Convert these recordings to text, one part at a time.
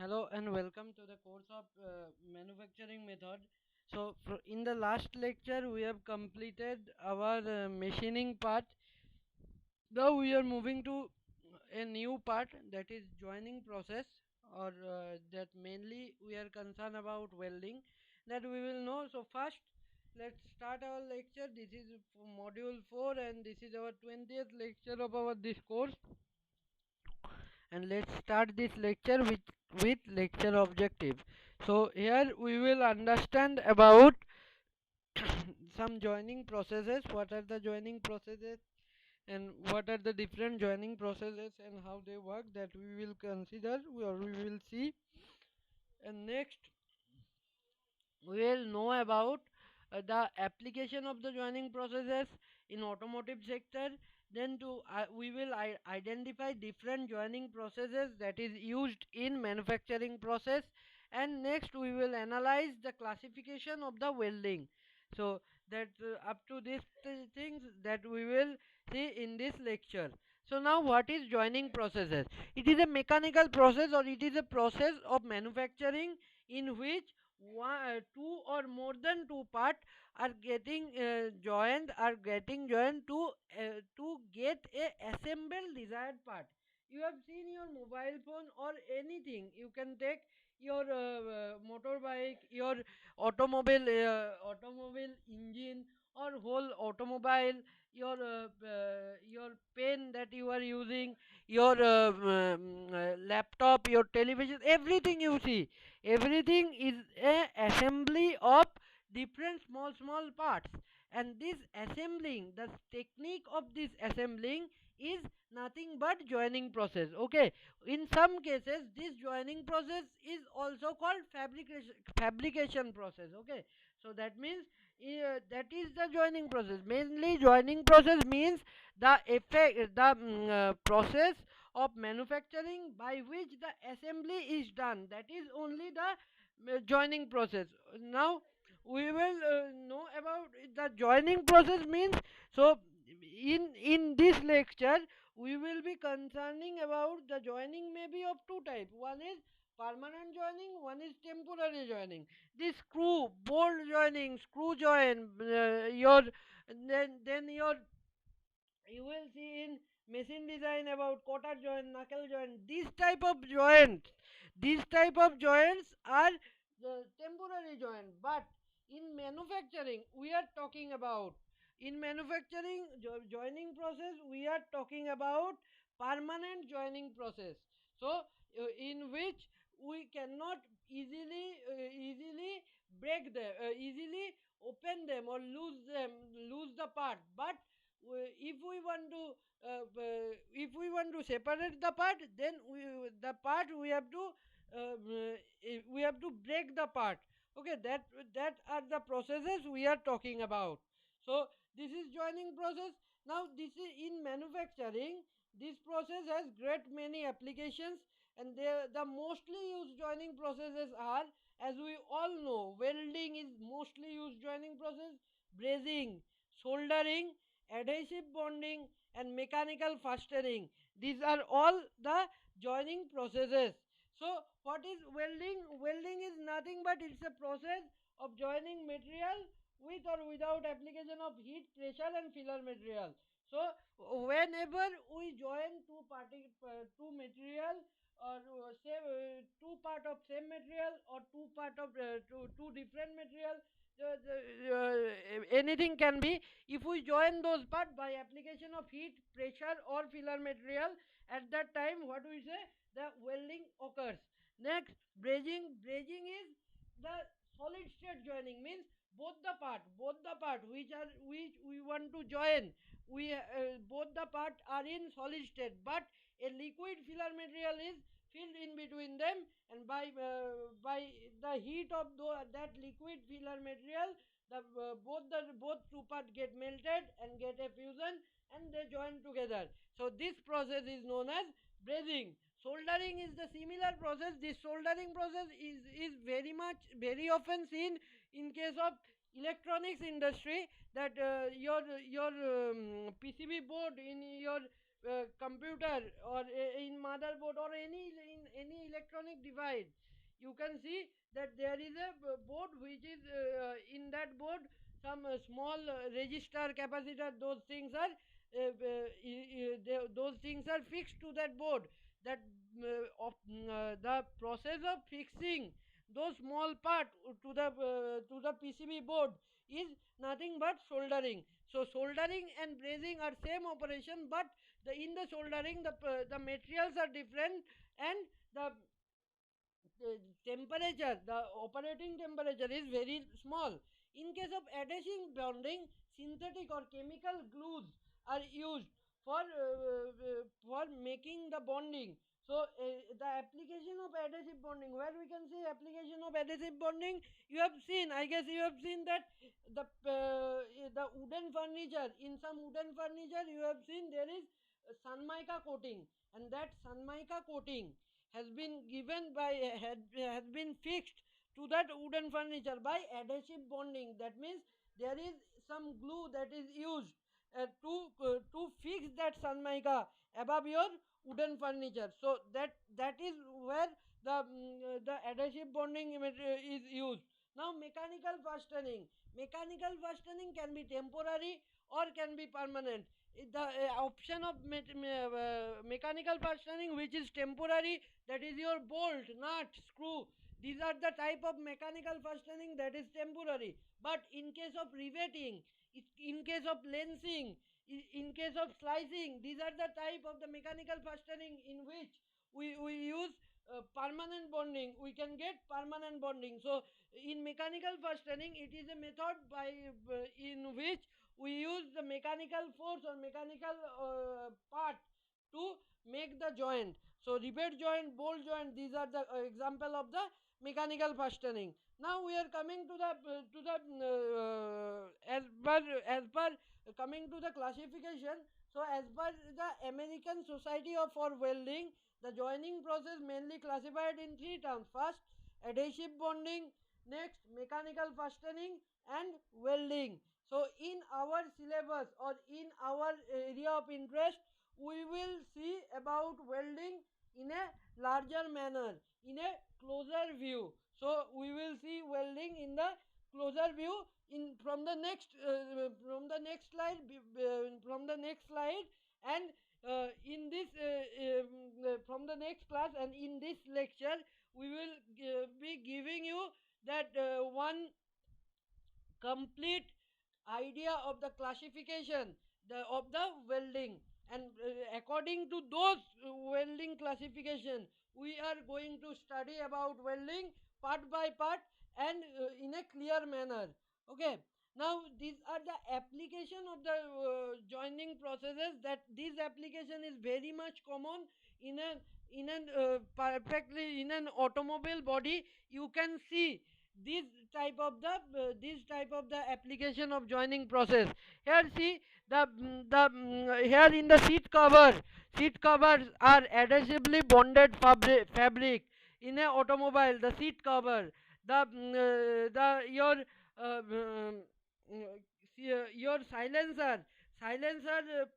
Hello and welcome to the course of manufacturing method. So, in the last lecture, we have completed our machining part. Now we are moving to a new part, that is joining process, or that mainly we are concerned about welding. That we will know. So first, let's start our lecture. This is for module 4, and this is our 20th lecture of our this course. And let's start this lecture with lecture objective. So here we will understand about some joining processes, what are the joining processes and what are the different joining processes and how they work, that we will consider or we will see. And next we will know about the application of the joining processes in automotive sector. Then we will identify different joining processes that is used in manufacturing process. And next we will analyze the classification of the welding. So that up to these things that we will see in this lecture. So now, what is joining processes? It is a mechanical process, or it is a process of manufacturing in which two or more than two parts are getting joined to get a assembled desired part. You have seen your mobile phone or anything. You can take your motorbike, your automobile engine, or whole automobile, your pen that you are using, your laptop, your television, everything you see, everything is a assembly of different small parts. And this assembling, the technique of this assembling is nothing but joining process. Okay, in some cases this joining process is also called fabrication process. Okay, so that means that is the joining process. Mainly joining process means the process of manufacturing by which the assembly is done. That is only the joining process. Now we will know about the joining process means. So in this lecture we will be concerning about the joining may be of two types. One is permanent joining, one is temporary joining. This screw bolt joining, screw join, your then your you will see in machine design about quarter joint, knuckle joint, these type of joints are the temporary joint. But in manufacturing we are talking about, in manufacturing joining process we are talking about permanent joining process. So in which we cannot easily break them, easily open them or lose the part. But if we want to separate the part, then we have to break the part. Okay, that are the processes we are talking about. So this is joining process. Now this is in manufacturing. This process has great many applications, and the mostly used joining processes are, as we all know, welding is mostly used joining process, brazing, soldering, adhesive bonding, and mechanical fastering. These are all the joining processes. So what is welding? Welding is nothing but it's a process of joining material with or without application of heat, pressure, and filler material. So whenever we join two material, or two part of same material, or two part of two different material, anything can be. If we join those parts by application of heat, pressure, or filler material, at that time what we say, the welding occurs. Next, brazing is the solid state joining, means both the part which we want to join, we both the part are in solid state, but a liquid filler material is filled in between them, and by the heat of that liquid filler material, both two parts get melted and get a fusion, and they join together. So this process is known as brazing. Soldering is the similar process. This soldering process is very often seen in case of electronics industry, that your PCB board in your computer, or in motherboard, or any electronic device, you can see that there is a board which is in that board some small register, capacitor, those things are those things are fixed to that board. That the process of fixing those small part to the PCB board is nothing but soldering. So soldering and brazing are same operation, but in the soldering the materials are different, and the temperature, the operating temperature is very small. In case of adhesive bonding, synthetic or chemical glues are used for making the bonding. So the application of adhesive bonding, where we can see application of adhesive bonding, you have seen, I guess you have seen that the wooden furniture, in some wooden furniture you have seen there is sun mica coating, and that sun mica coating has been given by has been fixed to that wooden furniture by adhesive bonding. That means there is some glue that is used to fix that sun mica above your wooden furniture. So that is where the adhesive bonding is used. Now mechanical fastening. Mechanical fastening can be temporary or can be permanent. The option of mechanical fastening which is temporary, that is your bolt, nut, screw. These are the type of mechanical fastening that is temporary. But in case of riveting, in case of lensing, in case of slicing, these are the type of the mechanical fastening in which we use permanent bonding. We can get permanent bonding. So in mechanical fastening, it is a method by in which we use the mechanical force or mechanical part to make the joint. So rivet joint, bolt joint, these are the example of the mechanical fastening. Now we are coming to the as per coming to the classification. So as per the American Society of for Welding, the joining process mainly classified in three terms. First, adhesive bonding, next mechanical fastening, and welding. So in our syllabus or in our area of interest, we will see about welding in a larger manner, in a closer view. So we will see welding in the closer view in from the next slide from the next slide, and in this from the next class, and in this lecture we will be giving you that one complete idea of the classification of the welding, and according to those welding classification we are going to study about welding part by part and in a clear manner. Okay, now these are the application of the joining processes. That this application is very much common in an perfectly in an automobile body. You can see this this type of the application of joining process. Here see here in the seat covers are adhesively bonded fabric. In a automobile, the seat cover, the your silencer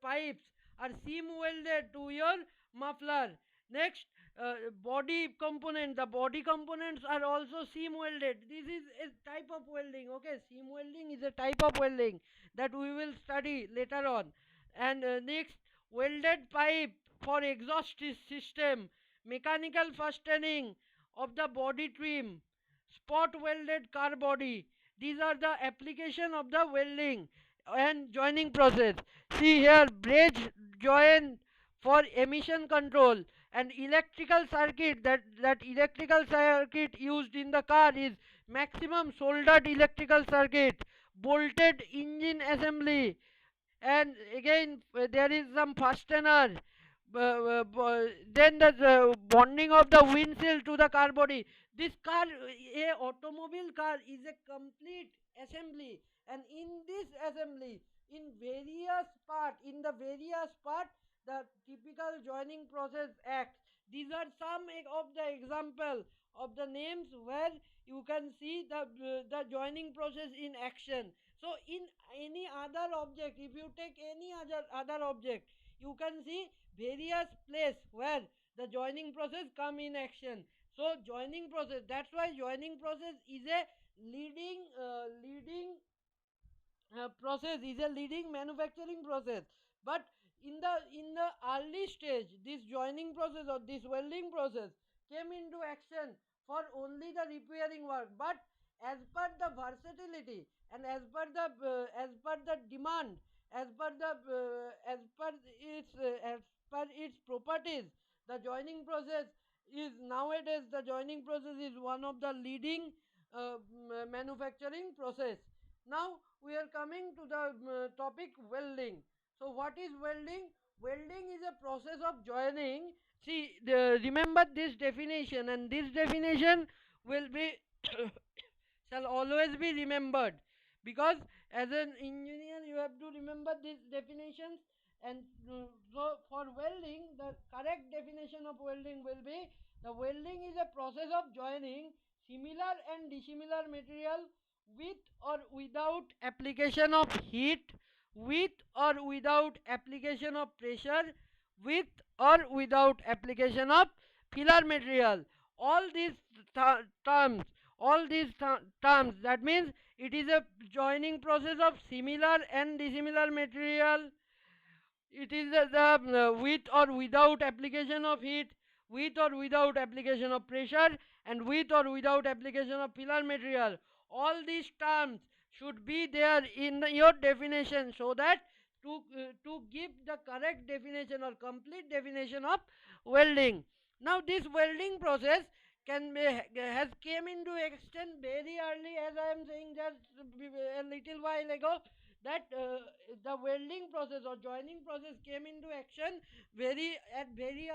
pipes are seam welded to your muffler. Next, body component, the body components are also seam welded. This is a type of welding. Okay, seam welding is a type of welding that we will study later on. And next, welded pipe for exhaust system, mechanical fastening of the body trim, spot welded car body. These are the application of the welding and joining process. See here, bridge joint for emission control, and electrical circuit, that electrical circuit used in the car is maximum soldered electrical circuit, bolted engine assembly, and again there is some fastener. Then the bonding of the windshield to the car body. This car, a automobile car, is a complete assembly, and in this assembly, in the various part, the typical joining process acts. These are some of the example of the names where you can see the joining process in action. So in any other object, if you take any other object, you can see various place where the joining process come in action. So joining process, that's why joining process is a leading process, is a leading manufacturing process. But in the early stage, this joining process or this welding process came into action for only the repairing work. But as per the versatility and as per the demand, as per the as per its properties, the joining process is nowadays, the joining process is one of the leading manufacturing process. Now we are coming to the topic welding. So what is welding? Welding is a process of joining. See, remember this definition, and this definition will be shall always be remembered, because as an engineer you have to remember these definitions. And so for welding, the correct definition of welding will be: the welding is a process of joining similar and dissimilar material with or without application of heat, with or without application of pressure, with or without application of filler material. All these terms, all these terms, that means it is a joining process of similar and dissimilar material. It is the with or without application of heat, with or without application of pressure, and with or without application of filler material. All these terms should be there in your definition, so that to give the correct definition or complete definition of welding. Now this welding process can be, has came into extent very early, as I am saying just a little while ago, that the welding process or joining process came into action very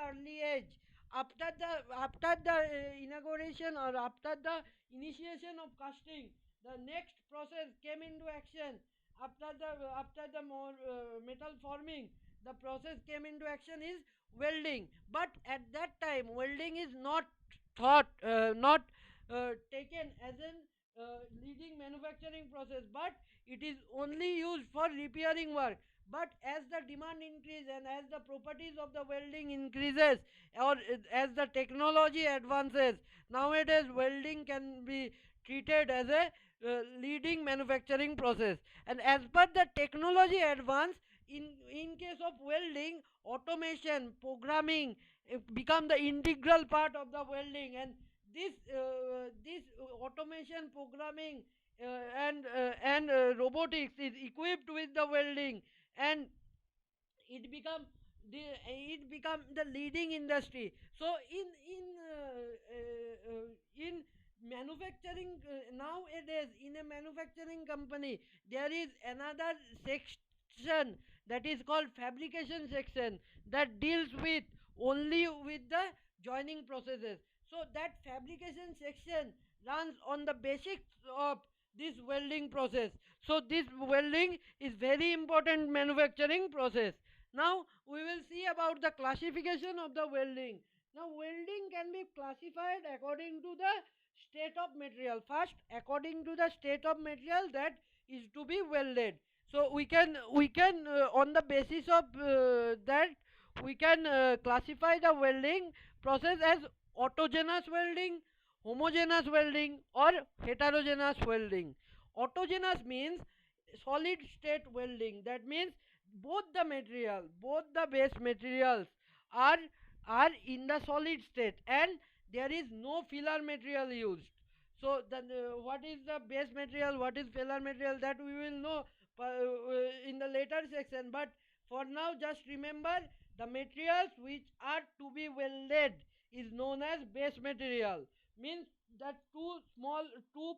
early age. After the inauguration, or after the initiation of casting, the next process came into action. After the more metal forming, the process came into action is welding. But at that time, welding is not taken as an leading manufacturing process, but it is only used for repairing work. But as the demand increases and as the properties of the welding increases, or as the technology advances, nowadays welding can be treated as a leading manufacturing process. And as per the technology advance, in case of welding, automation, programming become the integral part of the welding. And this automation, programming, and robotics is equipped with the welding, and it become the leading industry. So in manufacturing, nowadays in a manufacturing company, there is another section that is called fabrication section, that deals with only with the joining processes. So that fabrication section runs on the basics of this welding process. So this welding is very important manufacturing process. Now we will see about the classification of the welding. Now welding can be classified according to the state of material. First, according to the state of material that is to be welded. So we can on the basis of that, we can classify the welding process as autogeneous welding, homogeneous welding, or heterogeneous welding. Autogeneous means solid state welding. That means both the base materials are in the solid state, and there is no filler material used. So what is the base material, what is filler material, that we will know in the later section. But for now, just remember, the materials which are to be welded is known as base material. Means that two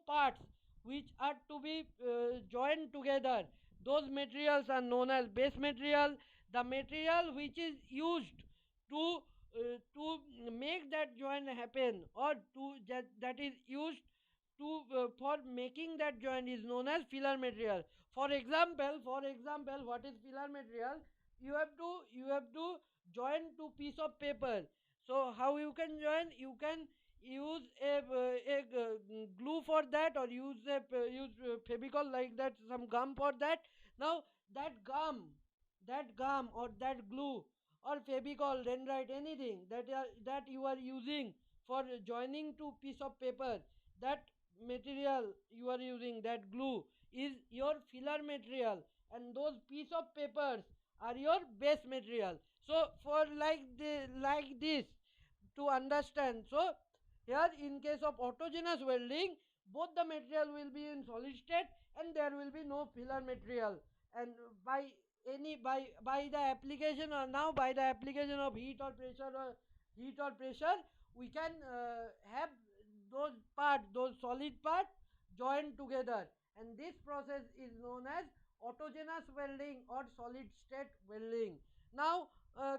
parts which are to be joined together, those materials are known as base material. The material which is used to make that joint happen, or that is used to for making that joint, is known as filler material. For example, what is filler material? You have to join two piece of paper. So how you can join? You can use a glue for that, or use Fevicol, like that, some gum for that. Now that gum or that glue or Fevicol, Dendrite, anything that you are using for joining to piece of paper, that material you are using, that glue, is your filler material, and those piece of papers are your base material. So for like this to understand, so here in case of autogenous welding, both the material will be in solid state and there will be no filler material. And by the application, or now by the application of heat or pressure, we can have those solid parts joined together, and this process is known as autogenous welding or solid state welding. Now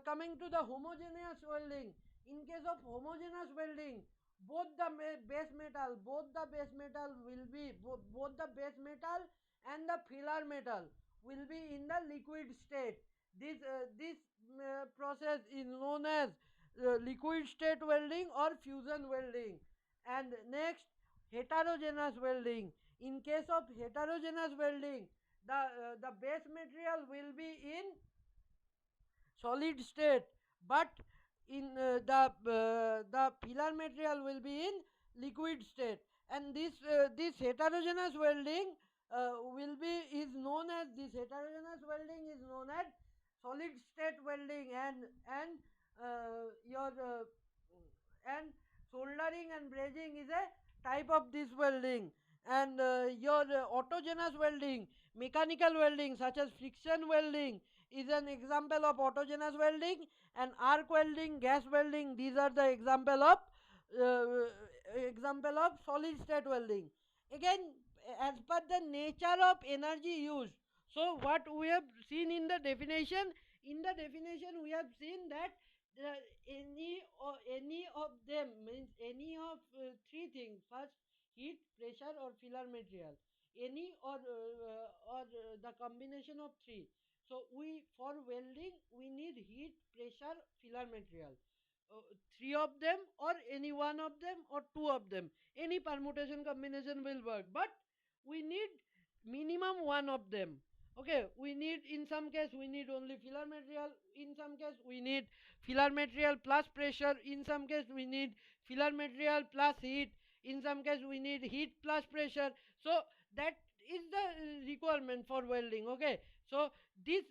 coming to the homogeneous welding. In case of homogeneous welding, both the base metal will be both the base metal and the filler metal will be in the liquid state. This process is known as liquid state welding or fusion welding. And next, heterogeneous welding. In case of heterogeneous welding, the base material will be in solid state, but in the filler material will be in liquid state. And this heterogeneous welding will be is known as this heterogeneous welding is known as solid state welding. And your and soldering and brazing is a type of this welding. And your autogenous welding, mechanical welding such as friction welding is an example of autogenous welding, and arc welding, gas welding, these are the example of solid state welding. Again, as per the nature of energy used, so what we have seen in the definition we have seen that any of them means any of three things: first, heat, pressure, or filler material. Any or the combination of three. So we for welding we need heat, pressure, filler material. Three of them or any one of them or two of them. Any permutation combination will work. But we need minimum one of them. Okay, we need in some case we need only filler material. In some case we need filler material plus pressure. In some case we need filler material plus heat. In some case we need heat plus pressure. So that is the requirement for welding. Okay, so these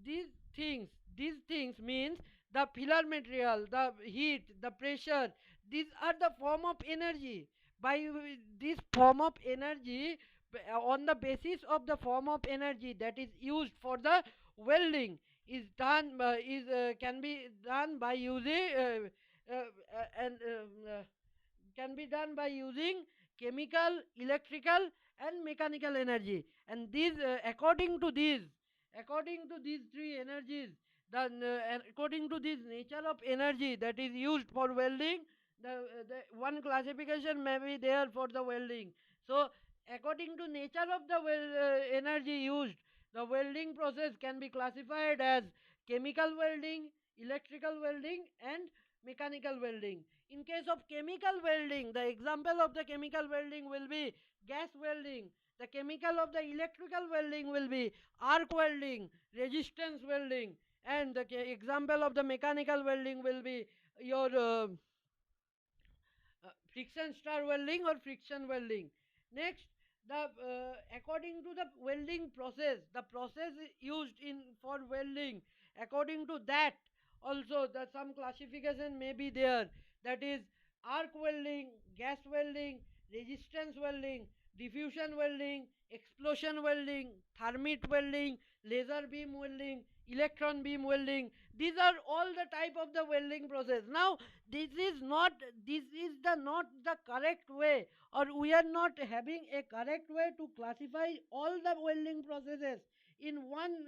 these things means the filler material, the heat, the pressure, these are the form of energy. By this form of energy, on the basis of the form of energy that is used for the welding is done is can be done by using and can be done by using chemical, electrical, and mechanical energy. And these according to these three energies, according to this nature of energy that is used for welding, the one classification may be there for the welding. So according to nature of the energy used, the welding process can be classified as chemical welding, electrical welding, and mechanical welding. In case of chemical welding, the example of the chemical welding will be gas welding. The chemical of the electrical welding will be arc welding, resistance welding, and the example of the mechanical welding will be your friction stir welding or friction welding. Next, the according to the welding process, the process used in for welding, according to that also the some classification may be there. That is arc welding, gas welding, resistance welding, diffusion welding, explosion welding, thermite welding, laser beam welding, electron beam welding. These are all the type of the welding process. Now this is the not the correct way, or we are not having a correct way to classify all the welding processes in one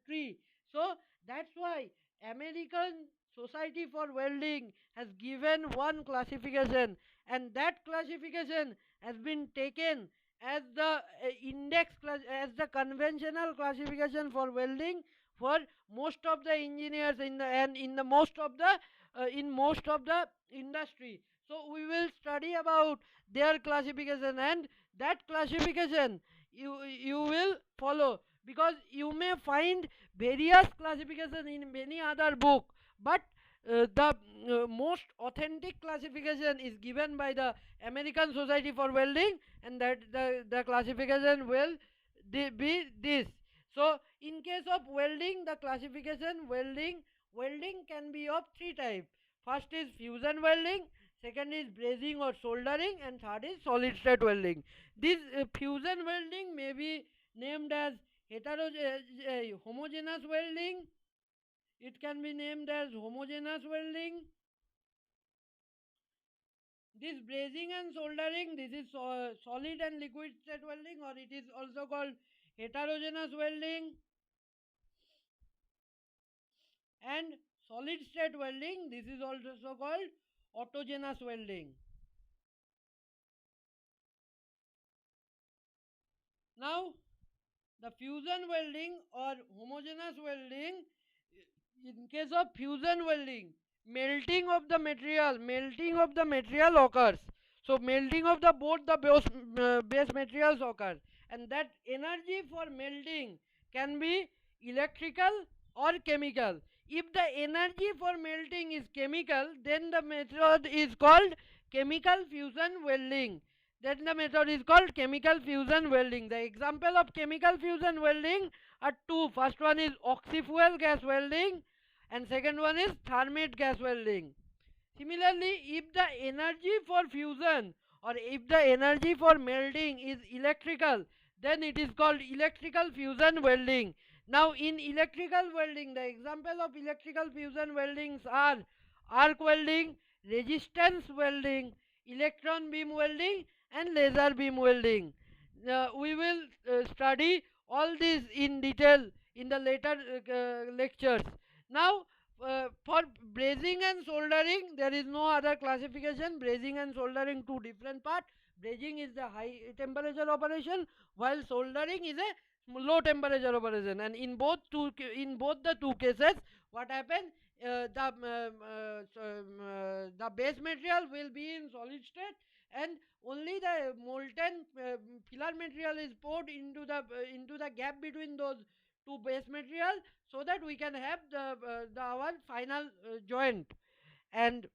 tree. So that's why American Society for Welding has given one classification, and that classification has been taken as the as the conventional classification for welding for most of the engineers in the most of the in most of the industry. So we will study about their classification, and that classification you will follow. because you may find various classification in many other book, but the most authentic classification is given by the American Society for Welding, and that the classification will be this. So in case of welding, the classification welding can be of three types. First is fusion welding, second is brazing or soldering, and third is solid state welding. This fusion welding may be named as homogeneous welding. It can be named as homogeneous welding. This brazing and soldering, this is solid and liquid state welding, or it is also called heterogeneous welding. And solid state welding, this is also called autogeneous welding. Now the fusion welding or homogeneous welding, in case of fusion welding, melting of the material occurs. So melting of the both the base materials occur, and that energy for melting can be electrical or chemical. If the energy for melting is chemical, then the method is called chemical fusion welding. Then the method is called chemical fusion welding. The example of chemical fusion welding are two. First one is oxy-fuel gas welding, and second one is thermate gas welding. Similarly, if the energy for fusion or if the energy for melting is electrical, then it is called electrical fusion welding. Now in electrical welding, the example of electrical fusion weldings are arc welding, resistance welding, electron beam welding, and laser beam welding. We will study all these in detail in the later lectures. Now for brazing and soldering, there is no other classification. Brazing and soldering, two different parts. Brazing is the high temperature operation, while soldering is a low temperature operation. And in both the two cases, what happens? The base material will be in solid state, and only the molten filler material is poured into the gap between those two base material, so that we can have the our final joint. And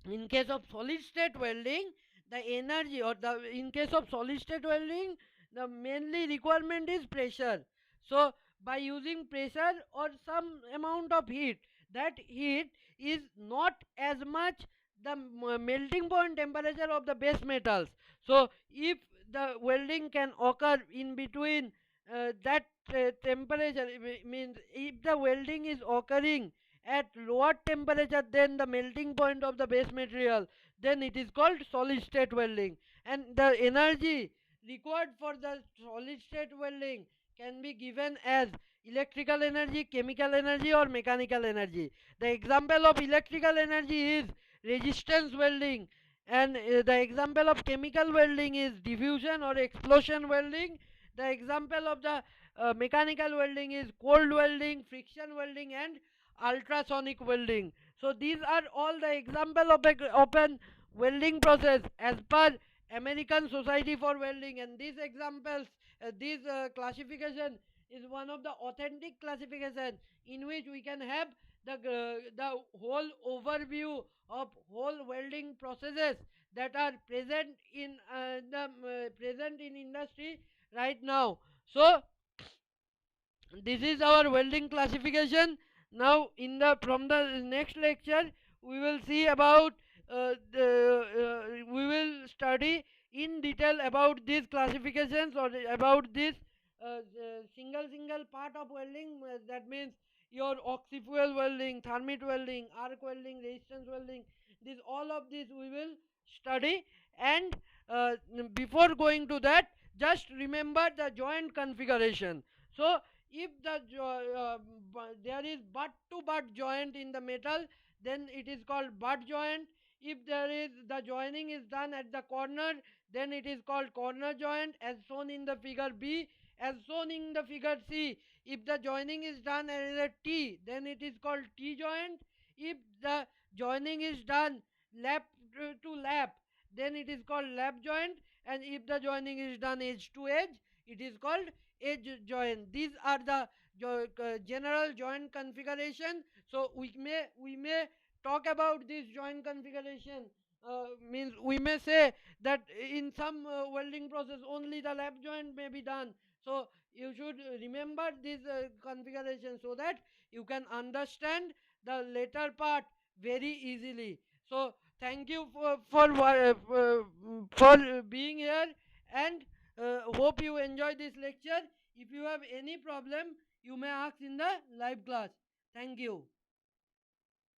in case of solid state welding, the energy, or the in case of solid state welding, the mainly requirement is pressure. So by using pressure or some amount of heat, that heat is not as much the melting point temperature of the base metals. So if the welding can occur in between that temperature, means if the welding is occurring at lower temperature than the melting point of the base material, then it is called solid state welding. And the energy required for the solid state welding can be given as electrical energy, chemical energy, or mechanical energy. The example of electrical energy is resistance welding, and the example of chemical welding is diffusion or explosion welding. The example of the mechanical welding is cold welding, friction welding, and ultrasonic welding. So these are all the example of a open welding process as per American Society for Welding, and these examples, this classification is one of the authentic classification in which we can have the whole overview of whole welding processes that are present in industry right now. So this is our welding classification. Now in the from the next lecture we will see about we will study in detail about these classifications, or about this single part of welding, that means your oxy-fuel welding, thermite welding, arc welding, resistance welding. This all of this we will study. And before going to that, just remember the joint configuration. So if there is butt to butt joint in the metal, then it is called butt joint. If there is the joining is done at the corner, then it is called corner joint, as shown in the figure B. As shown in the figure C, if the joining is done as a T, then it is called T joint. If the joining is done lap to lap, then it is called lap joint. And if the joining is done edge to edge, it is called edge joint. These are the general joint configuration. So we may talk about this joint configuration. Means we may say that in some welding process only the lap joint may be done. So you should remember this configuration so that you can understand the later part very easily. So thank you for being here, and hope you enjoy this lecture. If you have any problem, you may ask in the live class. Thank you.